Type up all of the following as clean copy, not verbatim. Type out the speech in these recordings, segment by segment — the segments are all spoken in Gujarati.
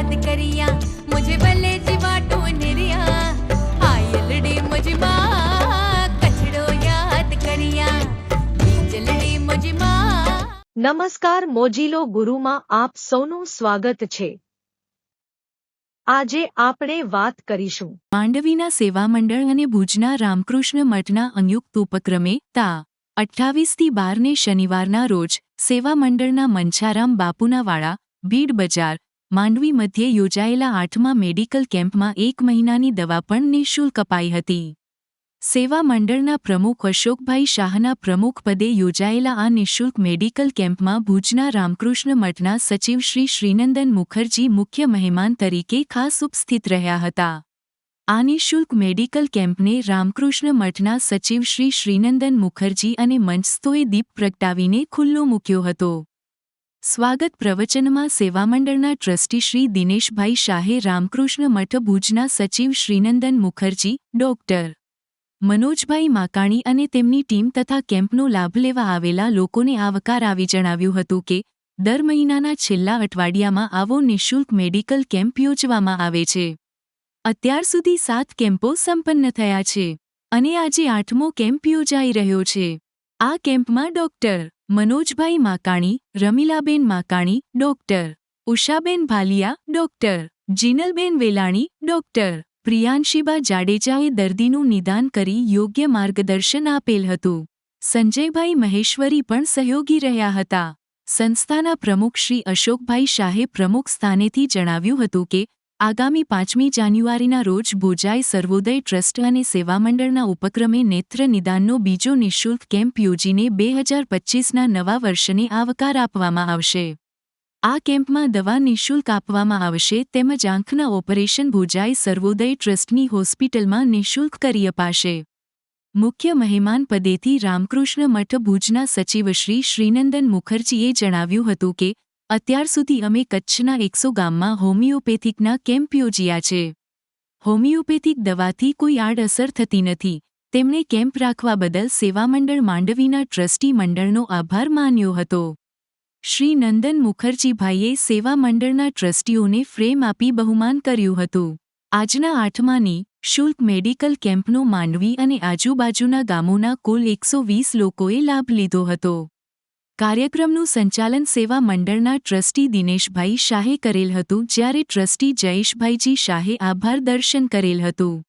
याद करिया मुझे भले जीवाटो निरिया आयलड़ी मुझे माँ कचड़ो याद करिया बीजलड़ी मुझे माँ। નમસ્કાર મોજીલો ગુરુમાં આપ સૌનું સ્વાગત છે। આજે આપણે વાત કરીશું માંડવીના સેવા મંડળ અને ભુજના રામકૃષ્ણ મઠના સંયુક્ત ઉપક્રમે તા 28-12 શનિવારના રોજ સેવા મંડળના મંછારામ બાપુના વાડા ભીડ બજાર માંડવી મધ્યે યોજાયેલા 8મા મેડિકલ કેમ્પમાં 1 મહિનાની દવા પણ નિઃશુલ્ક અપાઈ હતી। સેવા મંડળના પ્રમુખ અશોકભાઈ શાહના પ્રમુખપદે યોજાયેલા આ નિઃશુલ્ક મેડિકલ કેમ્પમાં ભુજના રામકૃષ્ણ મઠના સચિવ શ્રી શ્રીનંદન મુખર્જી મુખ્ય મહેમાન તરીકે ખાસ ઉપસ્થિત રહ્યા હતા। આ નિઃશુલ્ક મેડિકલ કેમ્પને રામકૃષ્ણ મઠના સચિવ શ્રી શ્રીનંદન મુખર્જી અને મંચસ્થોએ દીપ પ્રગટાવીને ખુલ્લો મૂક્યો હતો। સ્વાગત પ્રવચનમાં સેવામંડળના ટ્રસ્ટી શ્રી દિનેશભાઈ શાહે રામકૃષ્ણ મઠ ભુજના સચિવ શ્રીનંદન મુખર્જી, ડોક્ટર મનોજભાઈ માકાણી અને તેમની ટીમ તથા કેમ્પનો લાભ લેવા આવેલા લોકોને આવકાર આવી જણાવ્યું હતું કે દર મહિનાના છેલ્લા અઠવાડિયામાં આવો નિઃશુલ્ક મેડિકલ કેમ્પ યોજવામાં આવે છે। અત્યાર સુધી 7 કેમ્પો સંપન્ન થયા છે અને આજે 8મો કેમ્પ યોજાઈ રહ્યો છે। આ કેમ્પમાં ડોક્ટર મનોજભાઈ માકાણી, રમીલાબેન માકાણી, ડોક્ટર ઉષાબેન ભાલિયા, ડોક્ટર જીનલબેન વેલાણી, ડોક્ટર પ્રિયાંશીબા જાડેજાએ દર્દીનું નિદાન કરી યોગ્ય માર્ગદર્શન આપેલ હતું। સંજયભાઈ મહેશ્વરી પણ સહયોગી રહ્યા હતા। સંસ્થાના પ્રમુખ શ્રી અશોકભાઈ શાહે પ્રમુખ સ્થાનેથી જણાવ્યું હતું કે આગામી 5મી જાન્યુઆરીના રોજ ભોજાઈ સર્વોદય ટ્રસ્ટ અને સેવામંડળના ઉપક્રમે નેત્ર નિદાનનો બીજો નિઃશુલ્ક કેમ્પ યોજીને 2025ના નવા વર્ષને આવકાર આપવામાં આવશે। આ કેમ્પમાં દવા નિઃશુલ્ક આપવામાં આવશે તેમજ આંખના ઓપરેશન ભોજાઈ સર્વોદય ટ્રસ્ટની હોસ્પિટલમાં નિઃશુલ્ક કરી અપાશે। મુખ્ય મહેમાન પદેથી રામકૃષ્ણ મઠ ભુજના સચિવ શ્રી શ્રીનંદન મુખર્જીએ જણાવ્યું હતું કે અત્યાર સુધી અમે કચ્છના 100 ગામમાં હોમિયોપેથિકના કેમ્પ યોજ્યા છે। હોમિયોપેથિક દવાથી કોઈ આડઅસર થતી નથી। તેમણે કેમ્પ રાખવા બદલ સેવામંડળ માંડવીના ટ્રસ્ટી મંડળનો આભાર માન્યો હતો। શ્રી નંદન મુખર્જીભાઈએ સેવા મંડળના ટ્રસ્ટીઓને ફ્રેમ આપી બહુમાન કર્યું હતું। આજના 8માની શુલ્ક મેડિકલ કેમ્પનો માંડવી અને આજુબાજુના ગામોના કુલ 120 લોકોએ લાભ લીધો હતો। કાર્યક્રમનું સંચાલન સેવા મંડળના ટ્રસ્ટી દિનેશભાઈ શાહે કરેલ હતું જ્યારે ટ્રસ્ટી જયેશભાઈજી શાહે આભાર દર્શન કરેલ હતું।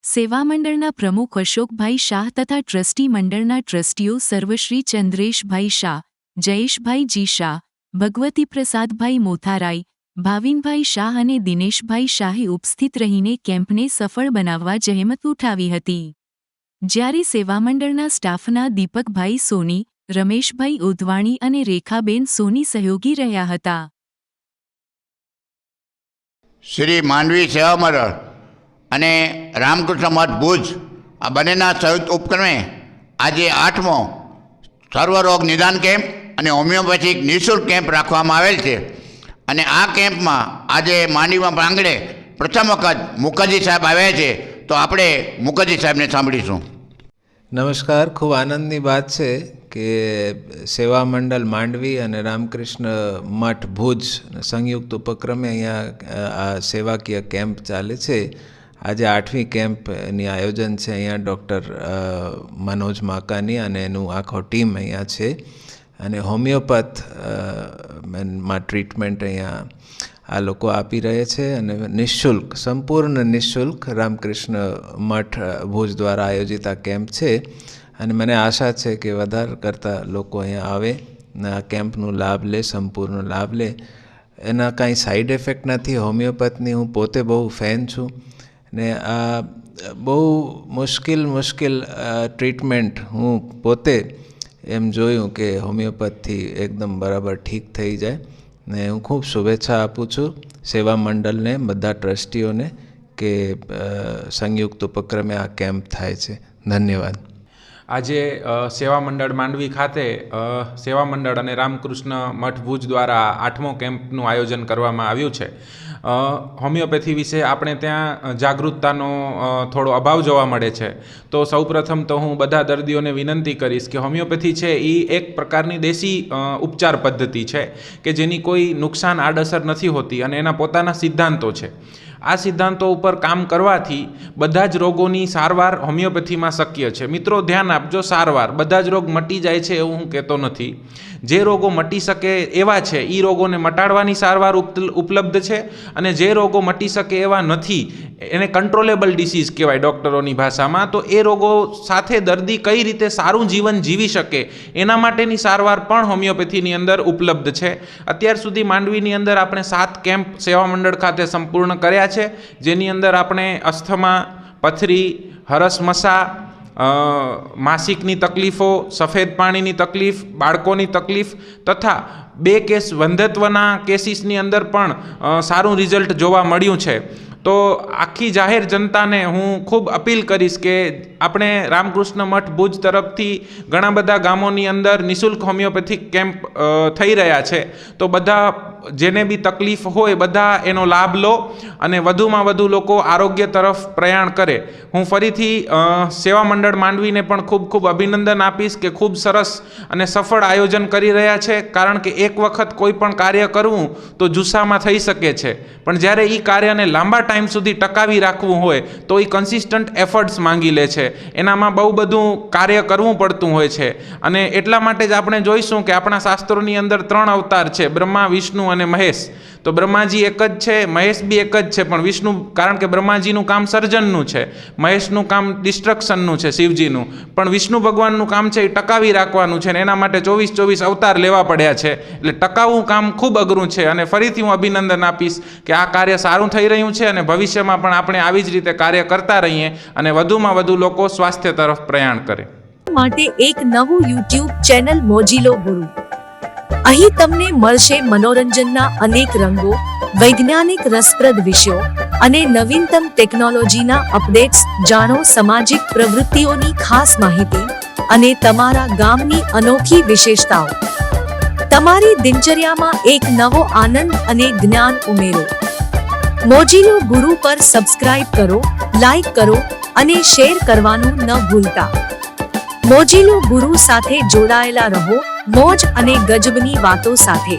સેવા મંડળના પ્રમુખ અશોકભાઈ શાહ તથા ટ્રસ્ટી મંડળના ટ્રસ્ટીઓ સર્વશ્રી ચંદ્રેશભાઈ શાહ, જયેશભાઈ જી શાહ, ભગવતી પ્રસાદભાઈ મોથારાઈ, ભાવિનભાઈ શાહ અને દિનેશભાઈ શાહે ઉપસ્થિત રહીને કેમ્પને સફળ બનાવવા જહેમત ઉઠાવી હતી। જ્યારે સેવામંડળના સ્ટાફના દીપકભાઈ સોની, રમેશભાઈ ઉધવાણી અને રેખાબેન સોની સહયોગી રહ્યા હતા। શ્રી માંડવી સેવા મંડળ અને રામકૃષ્ણ મઠ ભુજ આ બંનેના સંયુક્ત ઉપક્રમે આજે 8મો સર્વરોગ નિદાન કેમ્પ અને હોમિયોપેથિક નિઃશુલ્ક કેમ્પ રાખવામાં આવેલ છે અને આ કેમ્પમાં આજે માંડવીમાં પ્રાંગણે પ્રથમ વખત મુખર્જી સાહેબ આવ્યા છે તો આપણે મુખર્જી સાહેબને સાંભળીશું। નમસ્કાર, ખૂબ આનંદની વાત છે કે સેવા મંડળ માંડવી અને રામકૃષ્ણ મઠ ભુજ સંયુક્ત ઉપક્રમે અહીંયા આ સેવાકીય કેમ્પ ચાલે છે। આજે 8મી કેમ્પની આયોજન છે। અહીંયા ડૉક્ટર મનોજ માકાની અને એનું આખો ટીમ અહીંયા છે અને હોમિયોપેથ માં ટ્રીટમેન્ટ અહીંયા આ લોકો આપી રહે છે અને નિઃશુલ્ક, સંપૂર્ણ નિઃશુલ્ક રામકૃષ્ણ મઠ ભુજ દ્વારા આયોજિત આ કેમ્પ છે અને મને આશા છે કે વધારે કરતાં લોકો અહીંયા આવે અને આ કેમ્પનો લાભ લે, સંપૂર્ણ લાભ લે। એના કાંઈ સાઈડ ઇફેક્ટ નથી। હોમિયોપેથની હું પોતે બહુ ફેન છું ને આ બહુ મુશ્કેલ ટ્રીટમેન્ટ હું પોતે એમ જોયું કે હોમિયોપેથથી એકદમ બરાબર ઠીક થઈ જાય ને હું ખૂબ શુભેચ્છા આપું છું સેવા મંડળને, બધા ટ્રસ્ટીઓને કે સંયુક્ત ઉપક્રમે આ કેમ્પ થાય છે। ધન્યવાદ। આજે સેવા મંડળ માંડવી ખાતે સેવા મંડળ અને રામકૃષ્ણ મઠ ભુજ દ્વારા 8મો કેમ્પનું આયોજન કરવામાં આવ્યું છે. હોમિયોપેથી વિશે આપણે ત્યાં જાગૃતતાનો થોડો અભાવ જોવા મળે છે. તો સૌપ્રથમ તો હું બધા દર્દીઓને વિનંતી કરીશ કે હોમિયોપેથી છે એ એક પ્રકારની દેશી ઉપચાર પદ્ધતિ છે કે જેની કોઈ નુકસાન આડઅસર નથી હોતી અને એના પોતાના સિદ્ધાંતો છે. આ સિદ્ધાંતો ઉપર કામ કરવાથી બધા જ રોગોની સારવાર હોમિયોપેથીમાં શક્ય છે. મિત્રો ધ્યાન આપજો, સારવાર, બધા જ રોગ મટી જાય છે એવું હું કહેતો નથી. જે રોગો મટી શકે એવા છે એ રોગોને મટાડવાની સારવાર ઉપલબ્ધ છે અને જે રોગો મટી શકે એવા નથી એને કંટ્રોલેબલ ડિસીઝ કહેવાય ડૉક્ટરોની ભાષામાં. તો એ રોગો સાથે દર્દી કઈ રીતે સારું જીવન જીવી શકે એના માટેની સારવાર પણ હોમિયોપેથીની અંદર ઉપલબ્ધ છે. અત્યાર સુધી માંડવીની અંદર આપણે 7 કેમ્પ સેવા મંડળ ખાતે સંપૂર્ણ કર્યા છે, જેની અંદર આપણે અસ્થમા, પથરી, હરસમસા, માસિકની તકલીફો, સફેદ પાણીની તકલીફ, બાળકોની તકલીફ તથા 2 કેસ વંધ્યત્વના કેસીસની અંદર પણ સારું રિઝલ્ટ જોવા મળ્યું છે. તો આખી જાહેર જનતાને હું ખૂબ અપીલ કરીશ કે આપણે રામકૃષ્ણ મઠ ભુજ તરફથી ઘણા બધા ગામોની અંદર નિઃશુલ્ક હોમિયોપેથિક કેમ્પ થઈ રહ્યા છે. તો બધા જેને બી તકલીફ હોય બધા એનો લાભ લો અને વધુમાં વધુ લોકો આરોગ્ય તરફ પ્રયાણ કરે. હું ફરીથી સેવા મંડળ માંડવીને પણ ખૂબ ખૂબ અભિનંદન આપીશ કે ખૂબ સરસ અને સફળ આયોજન કરી રહ્યા છે. કારણ કે એક વખત કોઈ પણ કાર્ય કરવું તો જુસ્સામાં થઈ શકે છે, પણ જ્યારે એ કાર્યને લાંબા ટાઈમ સુધી ટકાવી રાખવું હોય તો એ કન્સિસ્ટન્ટ એફર્ટ્સ માંગી લે છે. એનામાં બહુ બધું કાર્ય કરવું પડતું હોય છે અને એટલા માટે જ આપણે જોઈશું કે આપણા શાસ્ત્રોની અંદર 3 અવતાર છે, બ્રહ્મા, વિષ્ણુ અને મહેશ. તો બ્રહ્માજી એક જ છે, મહેશ બી એક જ છે, પણ વિષ્ણુ, કારણ કે બ્રહ્માજીનું કામ સર્જનનું છે, મહેશનું કામ ડિસ્ટ્રક્શનનું છે, શિવજીનું, પણ વિષ્ણુ ભગવાનનું કામ છે એ ટકાવી રાખવાનું છે અને એના માટે 24 અવતાર લેવા પડ્યા છે. એટલે ટકાવવું કામ ખૂબ અઘરું છે અને ફરીથી હું અભિનંદન આપીશ કે આ કાર્ય સારું થઈ રહ્યું છે અને ભવિષ્યમાં પણ આપણે આવી જ રીતે કાર્ય કરતા રહીએ અને વધુમાં વધુ લોકો સ્વાસ્થ્ય તરફ પ્રયાણ કરે. માટે એક નવું YouTube ચેનલ મોજીલો ગુરુ. અહીં તમને મળશે મનોરંજનના અનેક રંગો, વૈજ્ઞાનિક રસપ્રદ વિષયો અને નવીનતમ ટેકનોલોજીના અપડેટ્સ. જાણો સામાજિક પ્રવૃત્તિઓની ખાસ માહિતી અને તમારા ગામની અનોખી વિશેષતાઓ. તમારી દિનચર્યામાં એક નવો આનંદ અને જ્ઞાન ઉમેરો. મોજીલો ગુરુ પર સબસ્ક્રાઇબ કરો, લાઈક કરો અને શેર કરવાનું ન ભૂલતા. મોજીલો ગુરુ સાથે જોડાયેલા રહો, મોજ અને ગજબની વાતો સાથે.